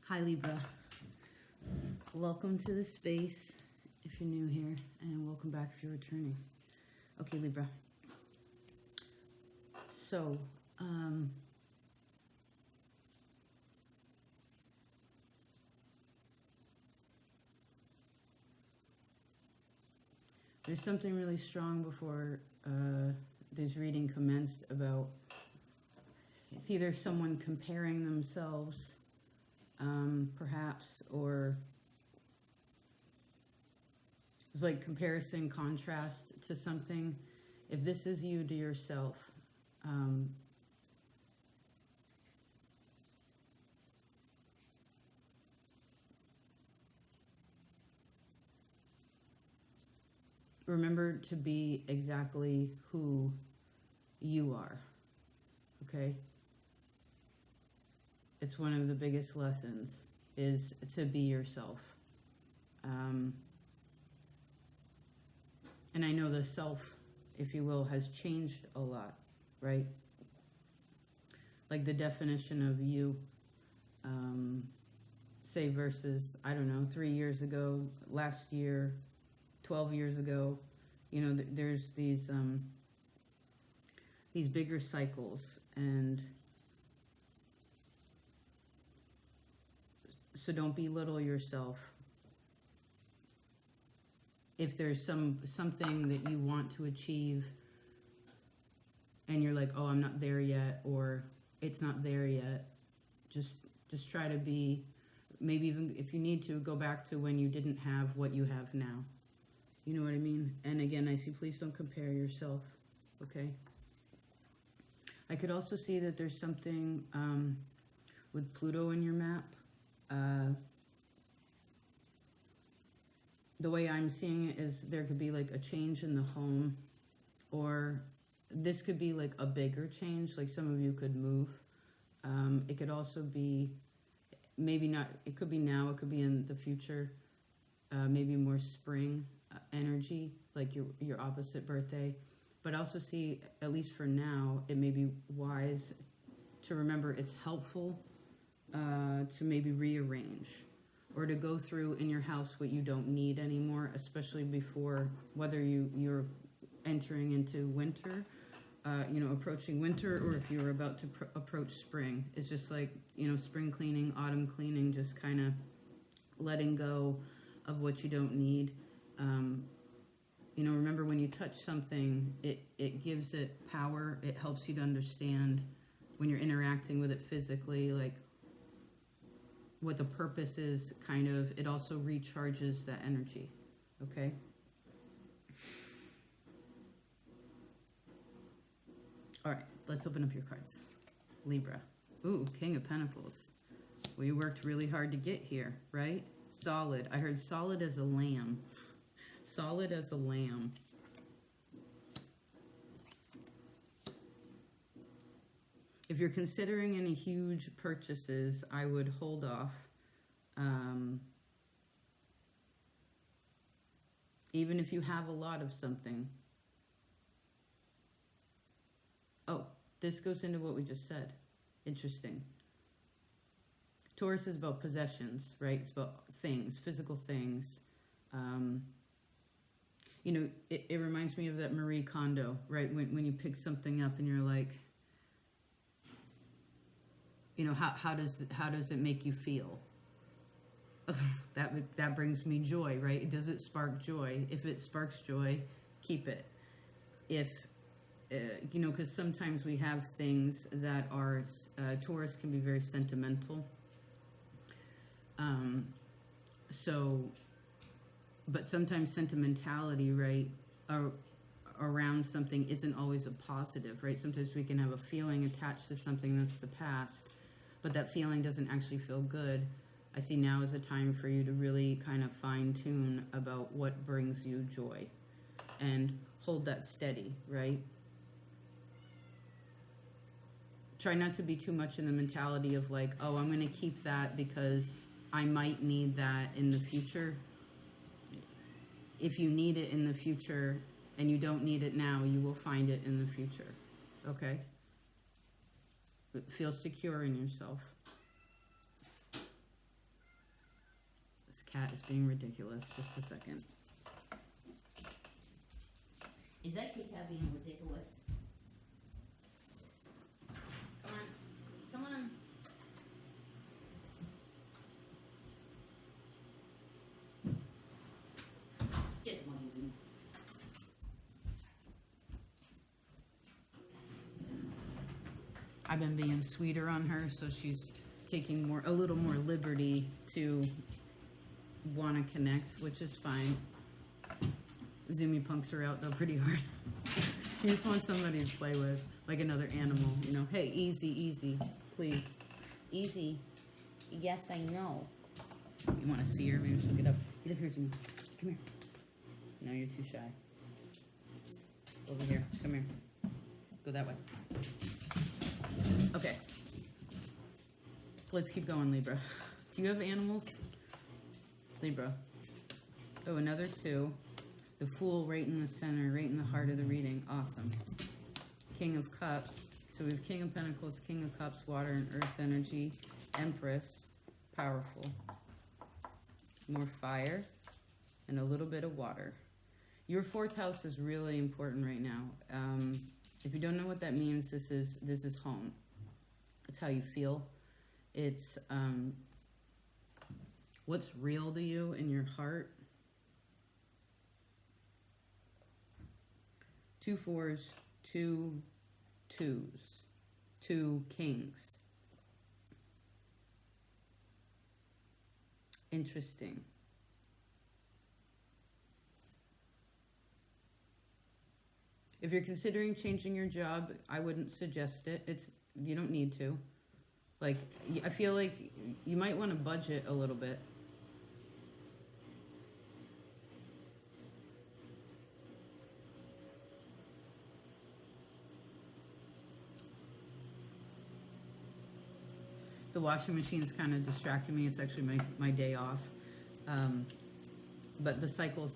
Hi Libra, welcome to the space if you're new here, and welcome back if you're returning. Okay Libra, so there's something really strong before this reading commenced about, it's either someone comparing themselves perhaps, or it's like comparison, contrast to something. If this is you to yourself, remember to be exactly who you are, okay? It's one of the biggest lessons, is to be yourself. And I know the self, if you will, has changed a lot, right? Like the definition of you, say versus, I don't know, 3 years ago, last year, 12 years ago, you know, there's these bigger cycles, and so don't belittle yourself. If there's something that you want to achieve and you're like, oh, I'm not there yet, or it's not there yet, just try to be, maybe even if you need to, go back to when you didn't have what you have now. You know what I mean? And again, I see, please don't compare yourself, okay? I could also see that there's something with Pluto in your map. The way I'm seeing it is there could be like a change in the home, or this could be like a bigger change, like some of you could move. It could also be, maybe not, it could be now, it could be in the future, maybe more spring energy, like your opposite birthday. But also see, at least for now, it may be wise to remember it's helpful to maybe rearrange, or to go through in your house what you don't need anymore, especially before, whether you're entering into winter, you know, approaching winter, or if you're about to approach spring. It's just like, you know, spring cleaning, autumn cleaning, just kind of letting go of what you don't need. You know, remember when you touch something, it gives it power. It helps you to understand when you're interacting with it physically, like what the purpose is, kind of. It also recharges that energy, okay? All right, let's open up your cards. Libra. Ooh, King of Pentacles. Well, you worked really hard to get here, right? Solid. I heard solid as a lamb. Solid as a lamb. If you're considering any huge purchases, I would hold off. Even if you have a lot of something. Oh, this goes into what we just said. Interesting. Taurus is about possessions, right? It's about things, physical things. You know, it reminds me of that Marie Kondo, right? When you pick something up and you're like, you know, how does it make you feel? That brings me joy, right? Does it spark joy? If it sparks joy, keep it. If you know, because sometimes we have things that are Taurus can be very sentimental. But sometimes sentimentality, right, around something isn't always a positive, right? Sometimes we can have a feeling attached to something that's the past, but that feeling doesn't actually feel good. I see now is a time for you to really kind of fine-tune about what brings you joy and hold that steady, right? Try not to be too much in the mentality of like, oh, I'm going to keep that because I might need that in the future. If you need it in the future and you don't need it now, you will find it in the future, okay? But feel secure in yourself. cat is being ridiculous. Just a second. Is that Kit Kat being ridiculous? Come on. Come on. Get lazy. I've been being sweeter on her, so she's taking a little more liberty to want to connect, which is fine. Zoomy punks her out though pretty hard. She just wants somebody to play with, like another animal, you know. Hey, easy, easy, please. Easy. Yes, I know. You want to see her? Maybe she'll get up. Get up here, Zoomy. Come here. No, you're too shy. Over here. Come here. Go that way. Okay. Let's keep going, Libra. Do you have animals? Libra. Oh, another 2. The Fool right in the center, right in the heart of the reading. Awesome. King of Cups. So we have King of Pentacles, King of Cups, water and earth energy. Empress. Powerful. More fire. And a little bit of water. Your 4th house is really important right now. If you don't know what that means, this is home. It's how you feel. It's what's real to you in your heart. 2 4s, 2 2s, 2 kings. Interesting. If you're considering changing your job, I wouldn't suggest it. You don't need to. Like, I feel like you might want to budget a little bit. The washing machine's kind of distracting me. It's actually my day off. But the cycles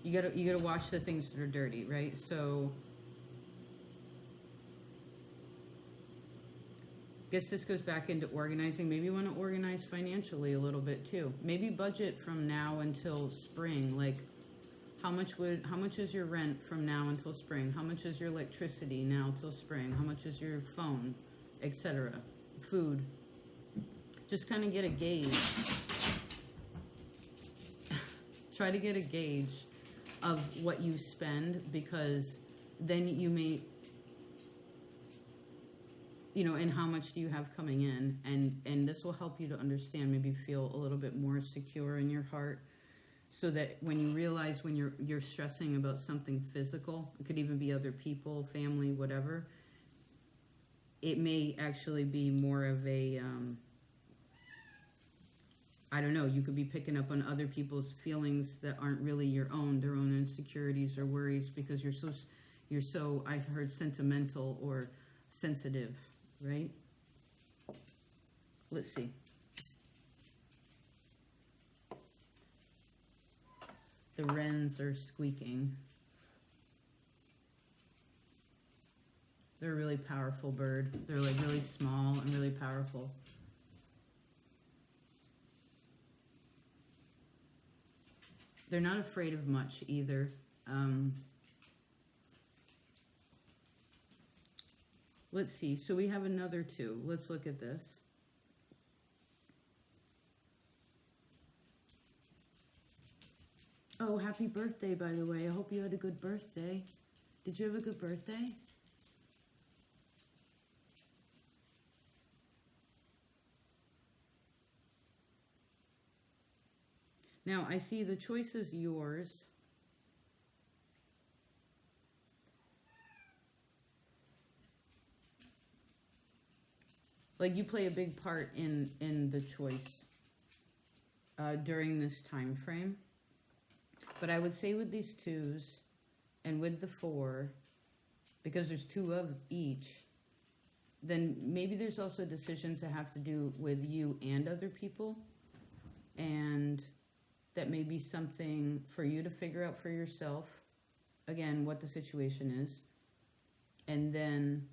you gotta wash the things that are dirty, right? So guess this goes back into organizing. Maybe you want to organize financially a little bit too. Maybe budget from now until spring. Like, how much is your rent from now until spring? How much is your electricity now till spring? How much is your phone, etc.? Food. Just kind of get a gauge. Try to get a gauge of what you spend, because then you may, you know, and how much do you have coming in, and this will help you to understand, maybe feel a little bit more secure in your heart, so that when you realize when you're stressing about something physical, it could even be other people, family, whatever, it may actually be more of a I don't know, you could be picking up on other people's feelings that aren't really your own, their own insecurities or worries, because you're so, I've heard, sentimental or sensitive, right? Let's see. The wrens are squeaking. They're a really powerful bird. They're like really small and really powerful. They're not afraid of much either. Let's see. So we have another 2. Let's look at this. Oh, happy birthday, by the way. I hope you had a good birthday. Did you have a good birthday? Now, I see the choice is yours. Like, you play a big part in the choice during this time frame. But I would say with these 2s and with the 4, because there's 2 of each, then maybe there's also decisions that have to do with you and other people. And that may be something for you to figure out for yourself, again, what the situation is. And then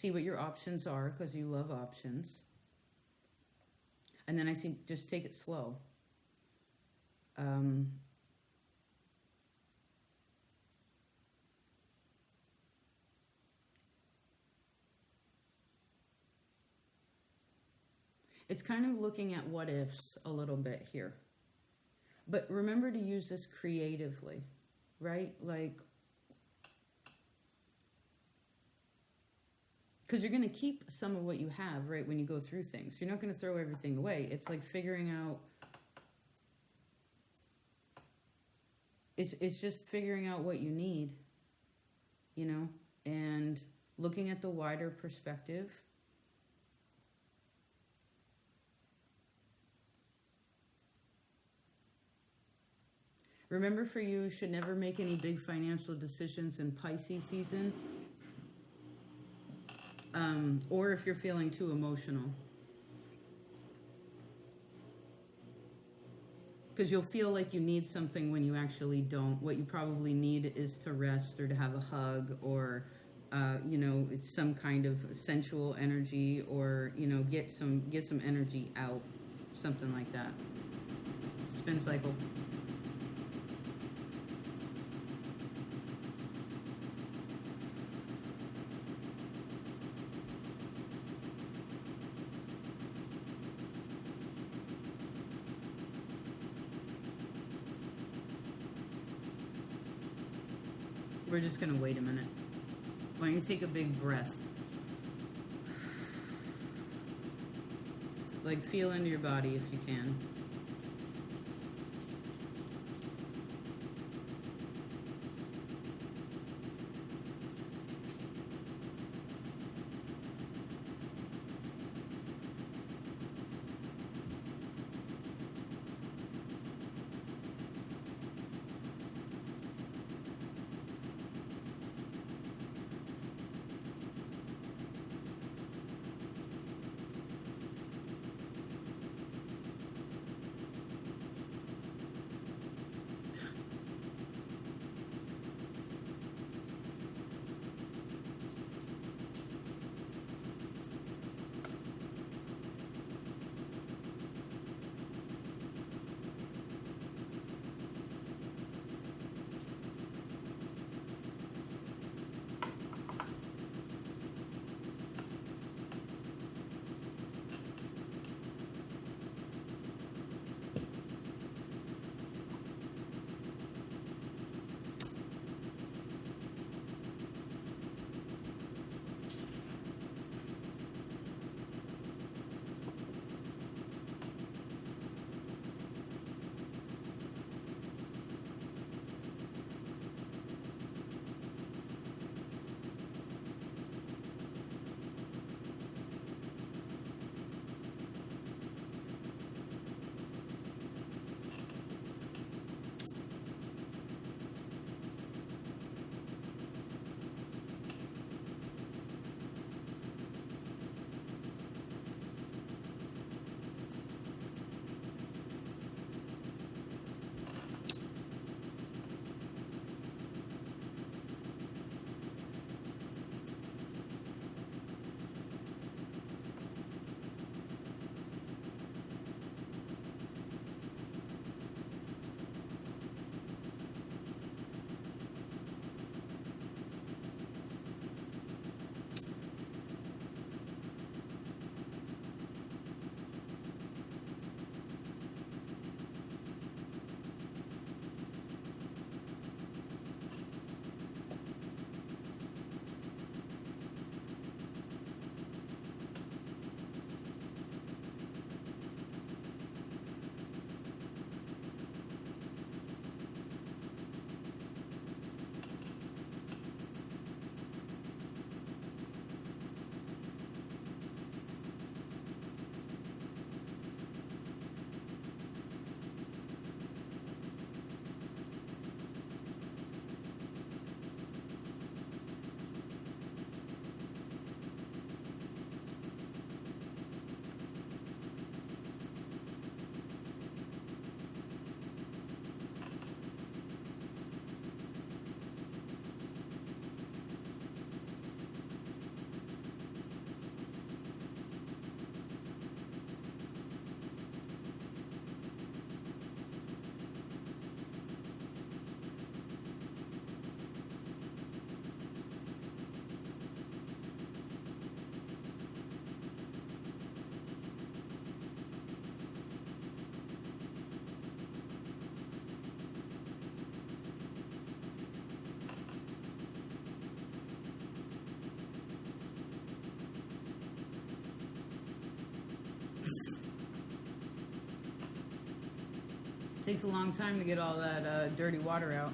see what your options are, because you love options. And then I see, just take it slow. It's kind of looking at what ifs a little bit here. But remember to use this creatively, right? Like, because you're going to keep some of what you have, right, when you go through things. You're not going to throw everything away. It's like figuring out, it's just figuring out what you need, you know, and looking at the wider perspective. Remember, for you should never make any big financial decisions in Pisces season, or if you're feeling too emotional. Because you'll feel like you need something when you actually don't. What you probably need is to rest, or to have a hug, or, you know, it's some kind of sensual energy, or, you know, get some energy out, something like that. Spin cycle. We're just going to wait a minute. Why don't you take a big breath? Like, feel into your body if you can. Takes a long time to get all that dirty water out.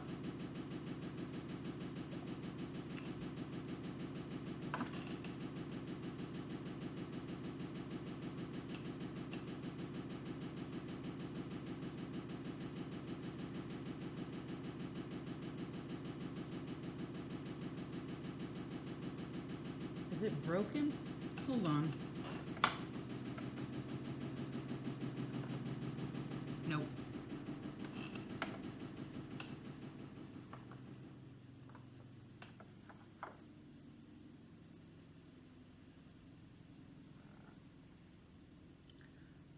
Is it broken? Hold on. Nope.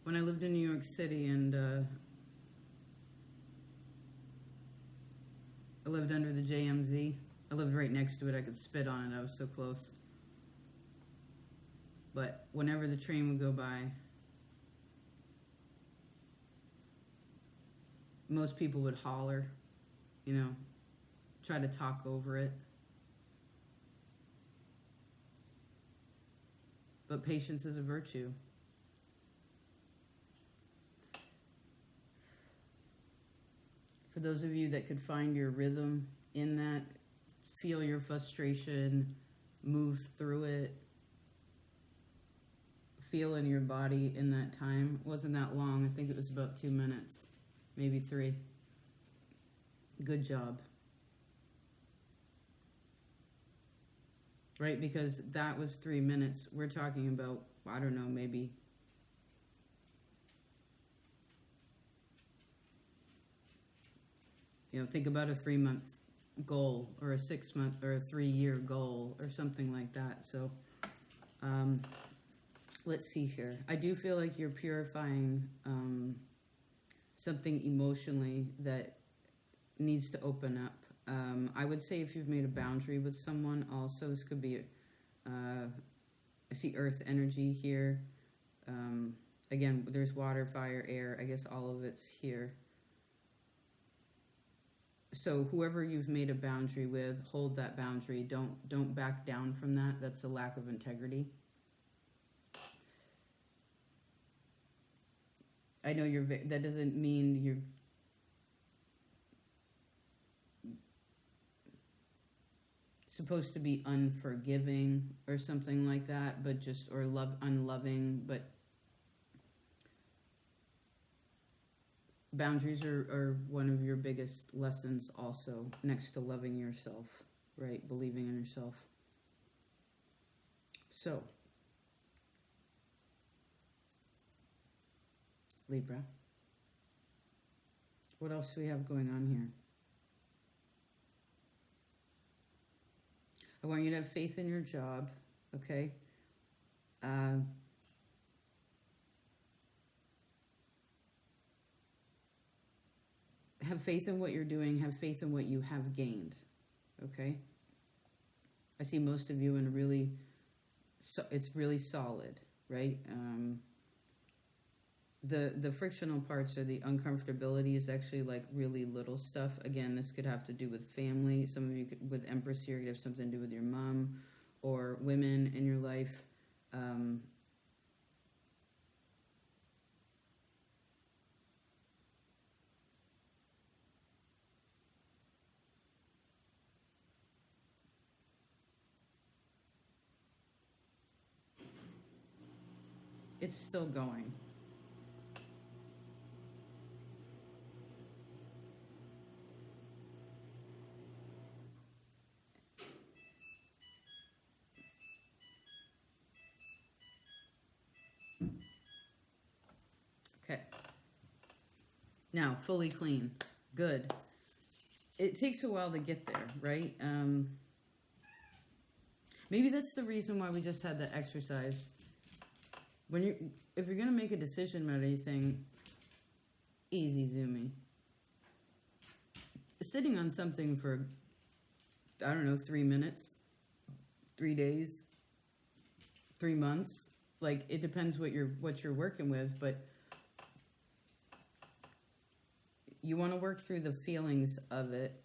When I lived in New York City and I lived under the JMZ, I lived right next to it. I could spit on it. I was so close. But whenever the train would go by, most people would holler, you know, try to talk over it. But patience is a virtue. For those of you that could find your rhythm in that, feel your frustration, move through it, feel in your body in that time. It wasn't that long. I think it was about 2 minutes, maybe 3. Good job. Right? Because that was 3 minutes. We're talking about, I don't know, maybe think about a 3-month goal or a 6-month or a 3-year goal or something like that. So let's see here. I do feel like you're purifying something emotionally that needs to open up. I would say if you've made a boundary with someone also, this could be, I see earth energy here. Again, there's water, fire, air. I guess all of it's here. So whoever you've made a boundary with, hold that boundary. Don't back down from that. That's a lack of integrity. I know that doesn't mean you're supposed to be unforgiving or something like that, but just, or unloving, but boundaries are one of your biggest lessons also, next to loving yourself, right? Believing in yourself. So, Libra, what else do we have going on here? I want you to have faith in your job, okay? Have faith in what you're doing. Have faith in what you have gained, okay? I see most of you in really, it's really solid, right? The frictional parts or the uncomfortability is actually like really little stuff. Again, this could have to do with family. Some of you with Empress here could have something to do with your mom or women in your life. It's still going. Okay. Now, fully clean. Good. It takes a while to get there, right? Maybe that's the reason why we just had that exercise. If you're gonna make a decision about anything, easy, zoomy. Sitting on something for, I don't know, 3 minutes, 3 days, 3 months. Like, it depends what you're working with, but you want to work through the feelings of it.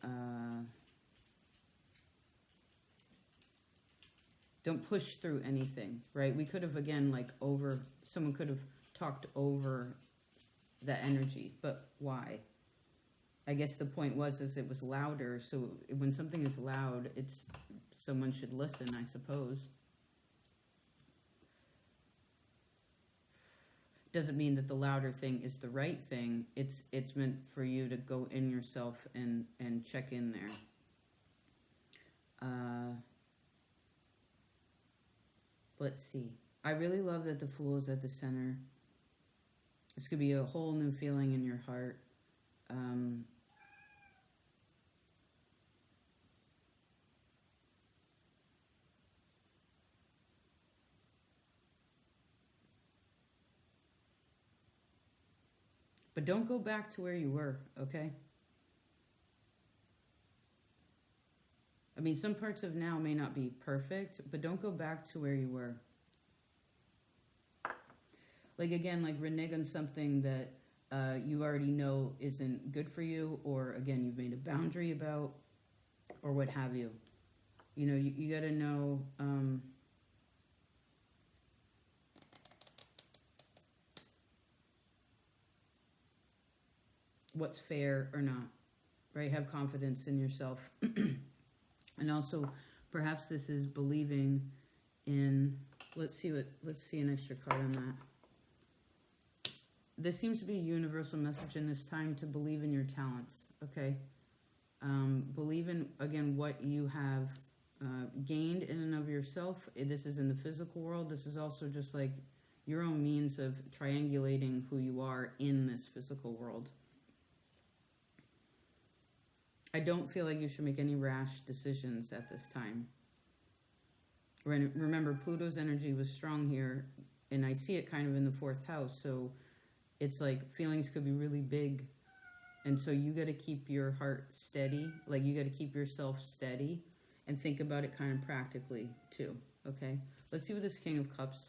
Don't push through anything, right? We could have, again, someone could have talked over the energy, but why? I guess the point was is it was louder. So when something is loud, someone should listen, I suppose. Doesn't mean that the louder thing is the right thing. It's meant for you to go in yourself and check in there. Let's see. I really love that the Fool is at the center. This could be a whole new feeling in your heart. But don't go back to where you were, okay? I mean, some parts of now may not be perfect, but don't go back to where you were. Like, again, like renege on something that you already know isn't good for you, or, again, you've made a boundary about, or what have you. You know, you got to know... what's fair or not, right? Have confidence in yourself. And also, perhaps this is believing in, let's see an extra card on that. This seems to be a universal message in this time to believe in your talents, okay? Believe in, again, what you have gained in and of yourself. This is in the physical world. This is also just like your own means of triangulating who you are in this physical world. I don't feel like you should make any rash decisions at this time. Remember, Pluto's energy was strong here, and I see it kind of in the 4th house, so it's like feelings could be really big, and so you got to keep your heart steady, like you got to keep yourself steady, and think about it kind of practically, too, okay? Let's see what this King of Cups...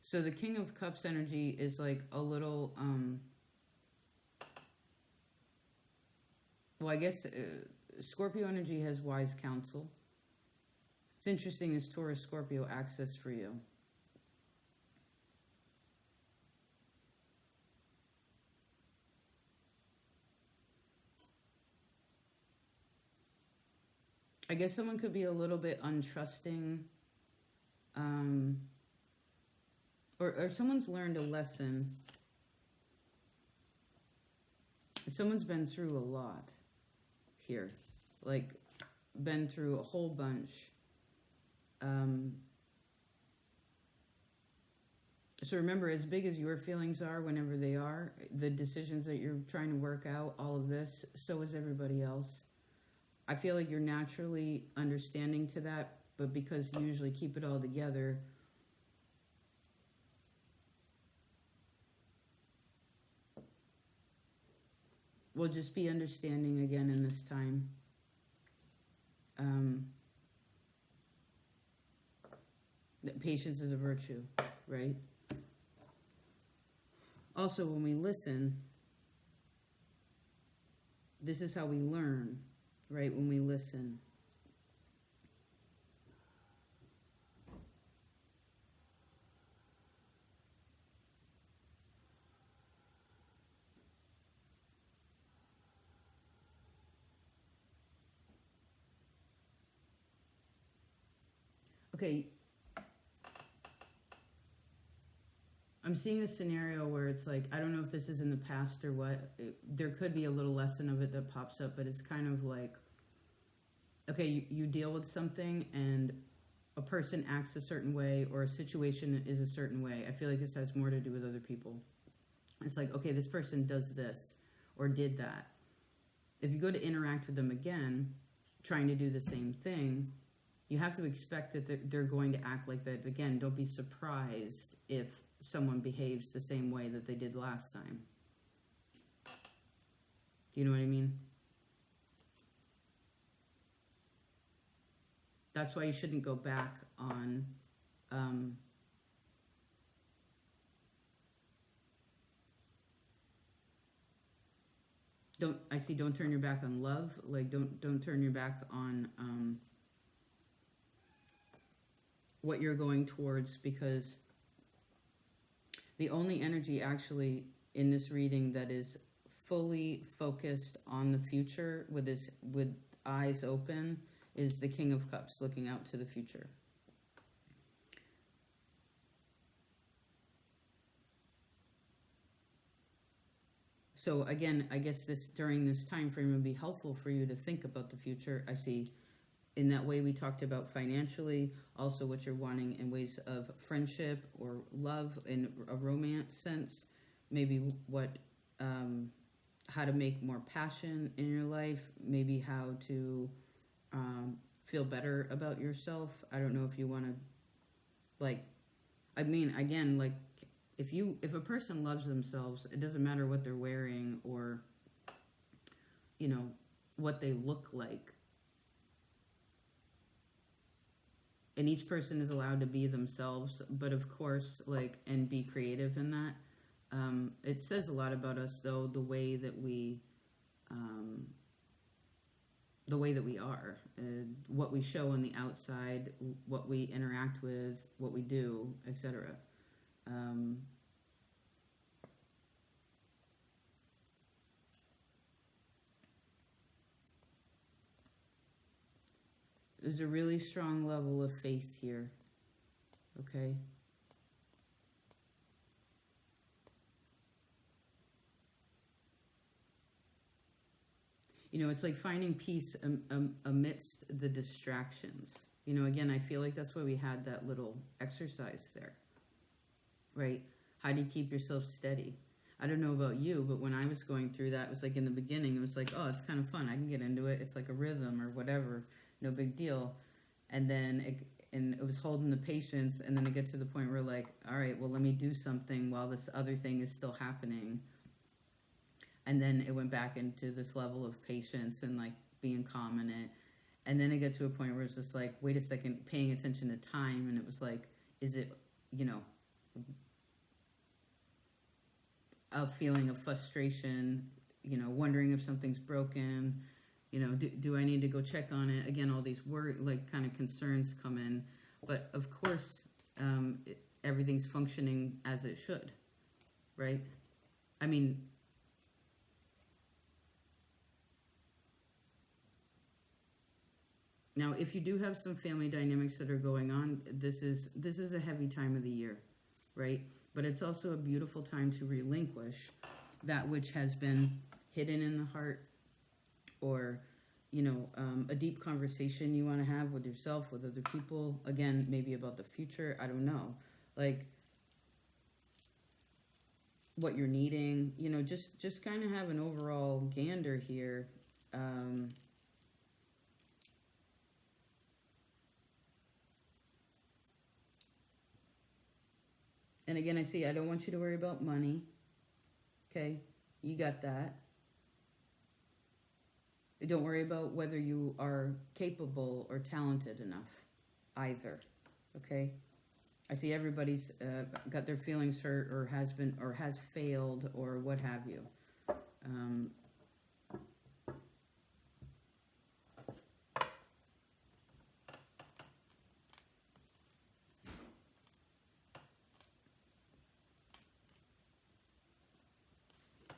So the King of Cups energy is like a little... Well, I guess Scorpio energy has wise counsel. It's interesting, this Taurus-Scorpio axis for you. I guess someone could be a little bit untrusting. Or someone's learned a lesson. Someone's been through a lot here, like been through a whole bunch. So remember, as big as your feelings are, whenever they are, the decisions that you're trying to work out, all of this, so is everybody else. I feel like you're naturally understanding to that, but because you usually keep it all together, we'll just be understanding again in this time. That patience is a virtue, right? Also, when we listen, this is how we learn, right? When we listen. Okay, I'm seeing a scenario where it's like, I don't know if this is in the past or what. There could be a little lesson of it that pops up, but it's kind of like, okay, you deal with something and a person acts a certain way or a situation is a certain way. I feel like this has more to do with other people. It's like, okay, this person does this or did that. If you go to interact with them again, trying to do the same thing, you have to expect that they're going to act like that again. Don't be surprised if someone behaves the same way that they did last time. Do you know what I mean? That's why you shouldn't go back on don't turn your back on love. Like don't turn your back on what you're going towards, because the only energy actually in this reading that is fully focused on the future with eyes open is the King of Cups, looking out to the future. So again, I guess during this time frame would be helpful for you to think about the future. I see in that way we talked about financially, also what you're wanting in ways of friendship or love in a romance sense, maybe how to make more passion in your life, maybe how to feel better about yourself. I don't know if you want to, again, if a person loves themselves, it doesn't matter what they're wearing or, what they look like. And each person is allowed to be themselves, but of course, and be creative in that. It says a lot about us, though, the way that we are, what we show on the outside, what we interact with, what we do, etc. There's a really strong level of faith here, okay? It's like finding peace amidst the distractions. Again, I feel like that's why we had that little exercise there, right? How do you keep yourself steady? I don't know about you, but when I was going through that, it was like in the beginning, it was like, oh, it's kind of fun. I can get into it. It's like a rhythm or whatever. No big deal. And then it was holding the patience, and then it gets to the point where all right, well, let me do something while this other thing is still happening. And then it went back into this level of patience and being calm in it. And then it got to a point where it's just wait a second, paying attention to time. And it was is it, a feeling of frustration, wondering if something's broken, do I need to go check on it? Again, all these kind of concerns come in. But of course, everything's functioning as it should, right? I mean, now, if you do have some family dynamics that are going on, this is a heavy time of the year, right? But it's also a beautiful time to relinquish that which has been hidden in the heart, or a deep conversation you want to have with yourself, with other people. Again, maybe about the future. I don't know, what you're needing. Just kind of have an overall gander here. And again, I see, I don't want you to worry about money. Okay, you got that. Don't worry about whether you are capable or talented enough either, okay? I see everybody's got their feelings hurt or has failed or what have you.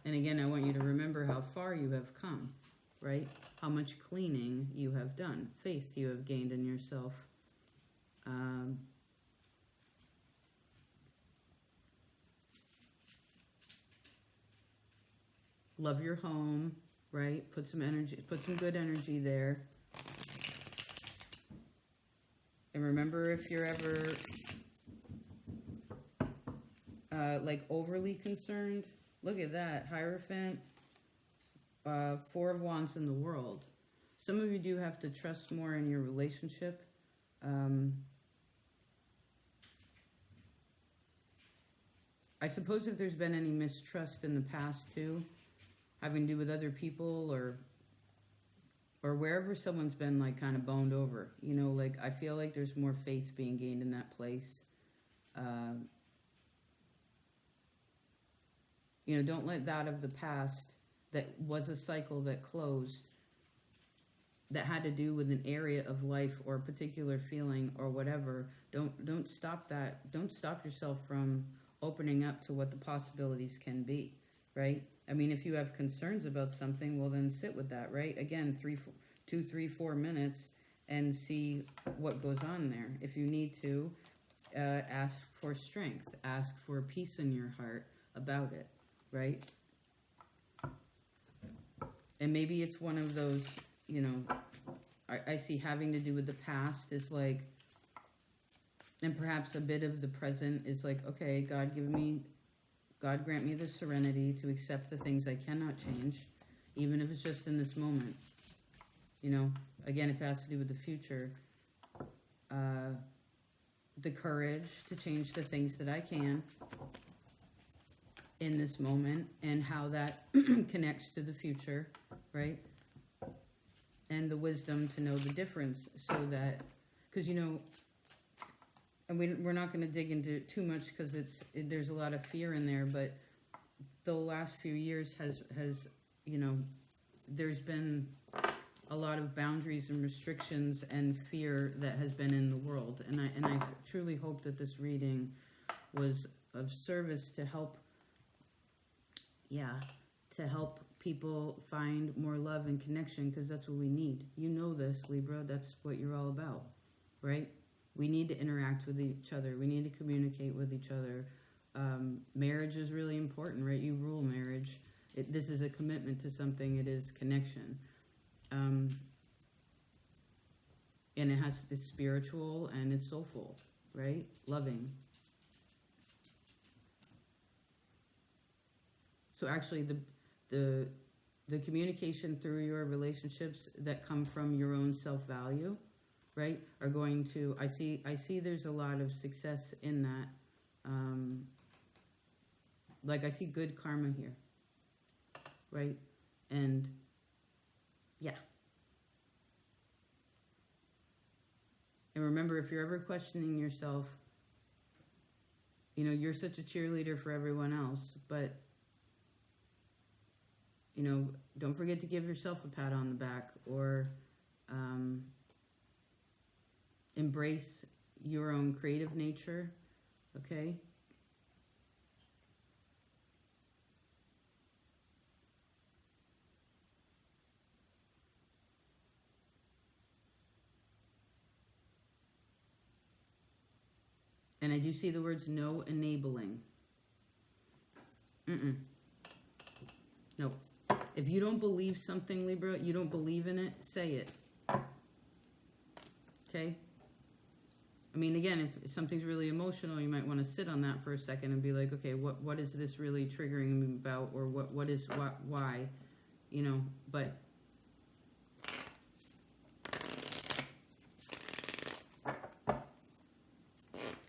And again, I want you to remember how far you have come, right? How much cleaning you have done, faith you have gained in yourself. Love your home, right? Put some good energy there. And remember, if you're ever overly concerned, look at that, Hierophant, 4 of Wands in the World. Some of you do have to trust more in your relationship. I suppose if there's been any mistrust in the past too, having to do with other people or wherever someone's been kind of boned over, I feel like there's more faith being gained in that place. Don't let that of the past that was a cycle that closed, that had to do with an area of life or a particular feeling or whatever, don't stop that. Don't stop yourself from opening up to what the possibilities can be. right? I mean, if you have concerns about something, well, then sit with that, right? Again, 2, 3, 4 minutes and see what goes on there. If you need to, ask for strength, ask for peace in your heart about it, right? And maybe it's one of those, you know, I see having to do with the past is like, and perhaps a bit of the present is like, okay, God grant me the serenity to accept the things I cannot change, even if it's just in this moment. You know, again, if it has to do with the future, the courage to change the things that I can in this moment, and how that connects to the future, right? And the wisdom to know the difference, so that, because, you know, and we're not going to dig into it too much because there's a lot of fear in there, but the last few years has you know, there's been a lot of boundaries and restrictions and fear that has been in the world, and I truly hope that this reading was of service to help people find more love and connection, because that's what we need. You know this, Libra, that's what you're all about, right? We need to interact with each other. We need to communicate with each other. Marriage is really important, right? You rule marriage. This is a commitment to something. It is connection. And it's spiritual and it's soulful, right? Loving. So actually the communication through your relationships that come from your own self-value, right, are going to, I see there's a lot of success in that. Like I see good karma here, right? And yeah. And remember, if you're ever questioning yourself, you know, you're such a cheerleader for everyone else, but, you know, don't forget to give yourself a pat on the back, or embrace your own creative nature, okay? And I do see the words no enabling. No. If you don't believe something, Libra, you don't believe in it, say it. Okay? I mean, again, if something's really emotional, you might want to sit on that for a second and be like, okay, what is this really triggering me about, or why, you know, but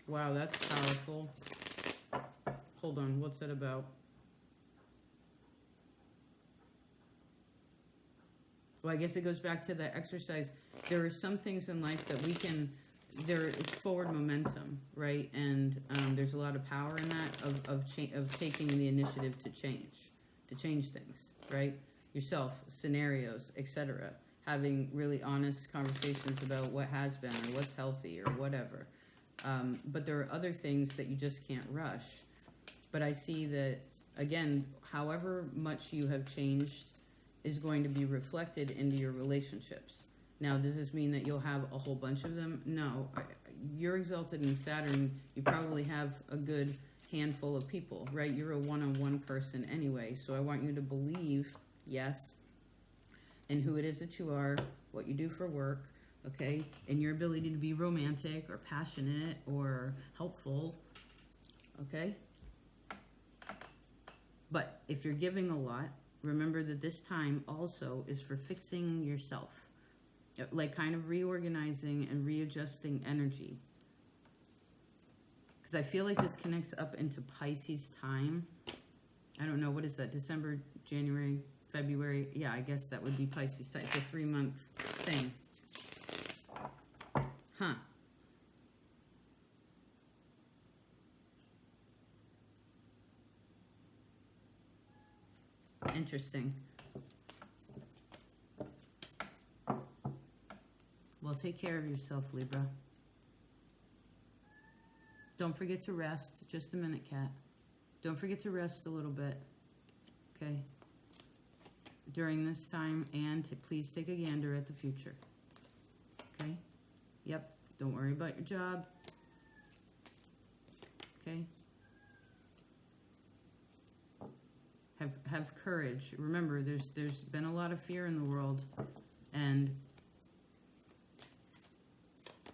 wow, that's powerful. Hold on, what's that about? Well, I guess it goes back to the exercise. There are some things in life that we can, it's forward momentum, right? And there's a lot of power in that, of taking the initiative to change things, right? Yourself, scenarios, etc. Having really honest conversations about what has been, or what's healthy, or whatever. But there are other things that you just can't rush. But I see that, again, however much you have changed is going to be reflected into your relationships. Now, does this mean that you'll have a whole bunch of them? No. You're exalted in Saturn. You probably have a good handful of people, right? You're a one-on-one person anyway. So I want you to believe, yes, in who it is that you are, what you do for work, okay, and your ability to be romantic or passionate or helpful, okay? But if you're giving a lot, remember that this time also is for fixing yourself, like kind of reorganizing and readjusting energy. Because I feel like this connects up into Pisces time. I don't know, what is that, December, January, February? Yeah, I guess that would be Pisces time. It's a 3-month thing. Huh. Interesting. Well, take care of yourself, Libra. Don't forget to rest. Just a minute, Kat. Don't forget to rest a little bit. okay, during this time, and please take a gander at the future, okay? Yep, don't worry about your job, okay? Have courage. Remember, there's been a lot of fear in the world, and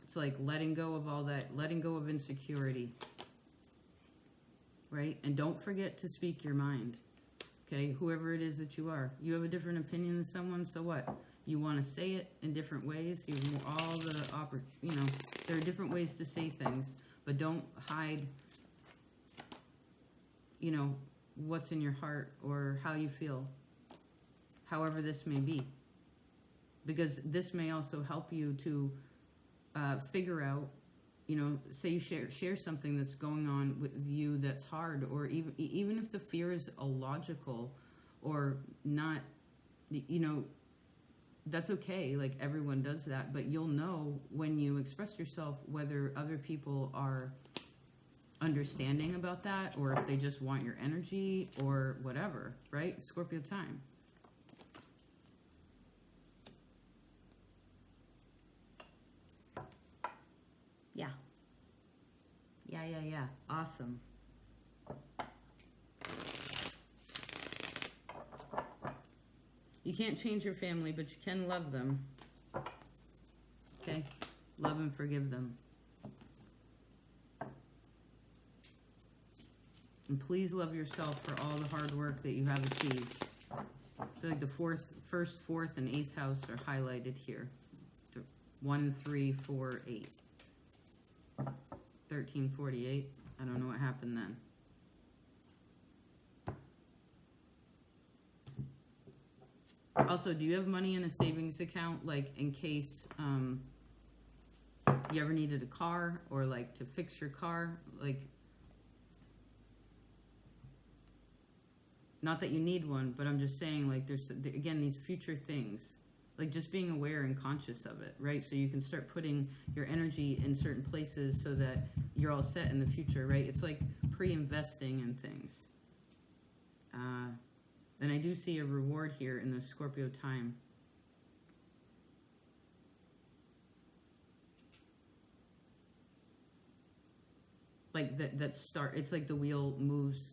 it's like letting go of all that, letting go of insecurity, right? And don't forget to speak your mind, okay? Whoever it is that you are. You have a different opinion than someone, so what? You want to say it in different ways. You have all the, you know, there are different ways to say things, but don't hide, you know, what's in your heart or how you feel, however this may be. Because this may also help you to figure out, you know, say you share something that's going on with you that's hard, or even if the fear is illogical or not, you know, that's okay. Like, everyone does that, but you'll know when you express yourself whether other people are understanding about that, or if they just want your energy or whatever, right? Scorpio time. Yeah. Yeah. Awesome. You can't change your family, but you can love them. Okay? Love and forgive them. And please love yourself for all the hard work that you have achieved. I feel like the first, fourth, and eighth house are highlighted here. 1, 3, 4, 8. 1348. I don't know what happened then. Also, do you have money in a savings account, like in case you ever needed a car, or like to fix your car? Like, not that you need one, but I'm just saying, like, there's, again, these future things. Like, just being aware and conscious of it, right? So you can start putting your energy in certain places so that you're all set in the future, right? It's like pre-investing in things. And I do see a reward here in the Scorpio time. Like, it's like the wheel moves.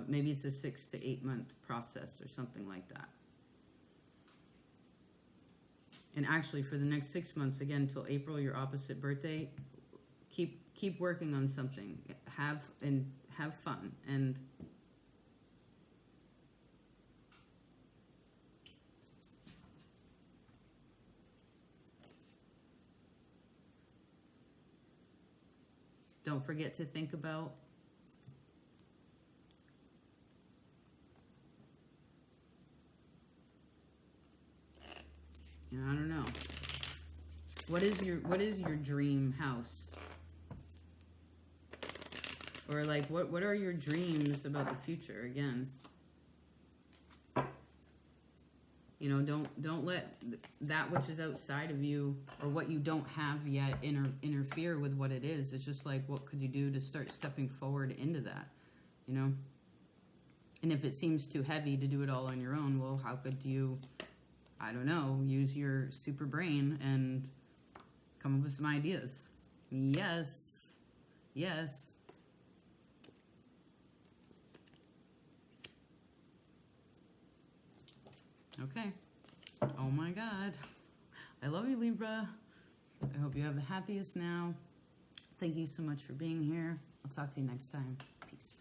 Maybe it's a 6 to 8 month process or something like that. And actually, for the next 6 months, again, till April, your opposite birthday, keep working on something. Have fun, and don't forget to think about I don't know. What is your dream house? Or like, what are your dreams about the future? Again, you know, don't let that which is outside of you, or what you don't have yet, interfere with what it is. It's just like, what could you do to start stepping forward into that, you know? And if it seems too heavy to do it all on your own, well, how could you, I don't know, use your super brain and come up with some ideas? Yes. Okay. Oh my God. I love you, Libra. I hope you have the happiest now. Thank you so much for being here. I'll talk to you next time. Peace.